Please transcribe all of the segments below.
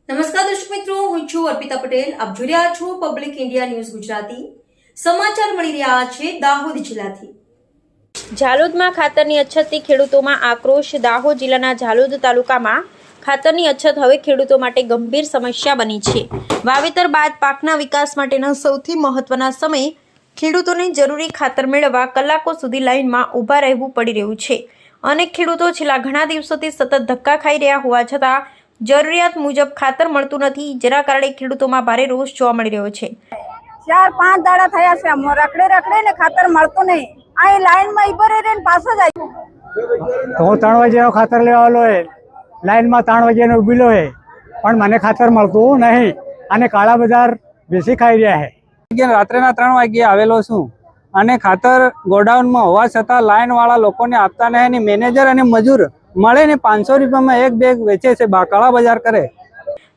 નમસ્કાર દર્શક મિત્રો, હું છું અર્પિતા પટેલ. આપ જોઈ રહ્યા છો પબ્લિક ઇન્ડિયા ન્યૂઝ ગુજરાતી. સમાચાર મળી રહ્યા છે દાહોદ જિલ્લાથી. ઝાલોદમાં ખાતરની અછતથી ખેડૂતોમાં આક્રોશ. દાહોદ જિલ્લાના ઝાલોદ તાલુકામાં ખાતરની અછત હવે ખેડૂતો માટે ગંભીર સમસ્યા બની છે. વાવેતર બાદ પાકના વિકાસ માટેના સૌથી મહત્વના સમયે ખેડૂતોને જરૂરી ખાતર મેળવવા કલાકો સુધી લાઇનમાં ઊભા રહેવું પડી રહ્યું છે. અનેક ખેડૂતો છેલ્લા ઘણા દિવસોથી સતત ધક્કા ખાઈ રહ્યા હોવા છતાં જરૂરિયાત મુજબ ખાતર મળતું નથી, જેના કારણે ખેડૂતોમાં ભારે રોષ જોવા મળી રહ્યો છે. 4-5 દાડા થયા છે, રખડે ને ખાતર મળતું નહીં. અહીં લાઈનમાં ઊભો રહીને પાછો જાય. તો હું 3 વાગ્યાનો ખાતર લેવાલો હે, લાઈનમાં 3 વાગ્યાનો ઊભેલો હે, પણ મને ખાતર મળતું નહીં અને કાળા બજાર બેસી ખાઈ રહ્યા છે. રાત્રેના 3 વાગ્યે આવેલો છું અને ખાતર ગોડાઉનમાં હોવા છતાં લાઈનવાળા લોકોને આપતા નહીં. મેનેજર અને મજૂર મળે ને 500 રૂપિયામાં એક બેગ વેચે છે, કાળા બજાર કરે.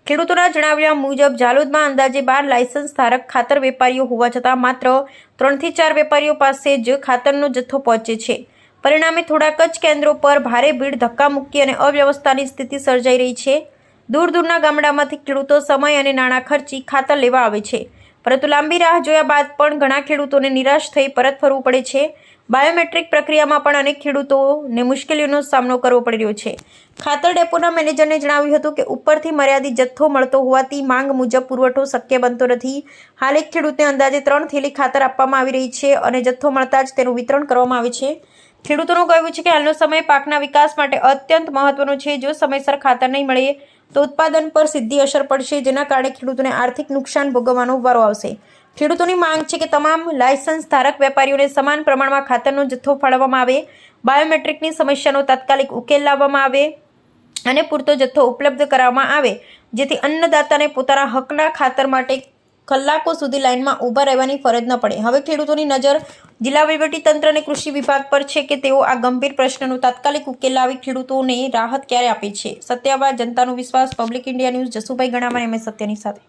ખેડૂતોના જણાવ્યા મુજબ ઝાલોદમાં અંદાજે 12 લાયસન્સ ધારક ખાતર વેપારીઓ હોવા છતાં માત્ર 3 થી 4 વેપારીઓ પાસે જ ખાતરનો જથ્થો પહોંચે છે. પરિણામે થોડાક જ કેન્દ્રો પર ભારે ભીડ, ધક્કામુક્કી અને અવ્યવસ્થાની સ્થિતિ સર્જાઈ રહી છે. દૂર દૂરના ગામડામાંથી ખેડૂતો સમય અને નાણાં ખર્ચી ખાતર લેવા આવે છે, પરંતુ લાંબી રાહ જોયા બાદ પણ ઘણા ખેડૂતોને નિરાશ થઈ પરત ફરવું પડે છે. બાયોમેટ્રિક પ્રક્રિયામાં પણ અનેક ખેડૂતોને મુશ્કેલીઓનો સામનો કરવો પડી રહ્યો છે. ખાતર ડેપોના મેનેજરને જણાવ્યું હતું કે ઉપરથી મર્યાદિત જથ્થો મળતો હોવાથી માંગ મુજબ પુરવઠો શક્ય બનતો નથી. હાલ એક ખેડૂતને અંદાજે 3 થેલી ખાતર આપવામાં આવી રહી છે અને જથ્થો મળતા જ તેનું વિતરણ કરવામાં આવે છે. ખેડૂતોનું કહેવું છે કે હાલનો સમય પાકના વિકાસ માટે અત્યંત મહત્વનો છે. જો સમયસર ખાતર નહીં મળે તો ઉત્પાદન પર સીધી અસર પડશે, જેના કારણે ખેડૂતોને આર્થિક નુકસાન ભોગવવાનો વારો આવશે. ખેડૂતોની માંગ છે કે તમામ લાયસન્સ ધારક વેપારીઓને સમાન પ્રમાણમાં ખાતરનો જથ્થો ફાળવવામાં આવે, બાયોમેટ્રિકની સમસ્યાનો તાત્કાલિક ઉકેલ લાવવામાં આવે અને પૂરતો જથ્થો ઉપલબ્ધ કરાવવામાં આવે, જેથી અન્નદાતાને પોતાના હકના ખાતર માટે કલાકો સુધી લાઇનમાં ઊભા રહેવાની ફરજ ન પડે. હવે ખેડૂતોની નજર જિલ્લા વહીવટીતંત્ર અને કૃષિ વિભાગ પર છે કે તેઓ આ ગંભીર પ્રશ્નનો તાત્કાલિક ઉકેલ લાવી ખેડૂતોને રાહત ક્યારે આપે છે. સત્યવાદ, જનતાનો વિશ્વાસ, પબ્લિક ઇન્ડિયા ન્યૂઝ. જસુભાઈ ગણામાં એમ સત્યની સાથે.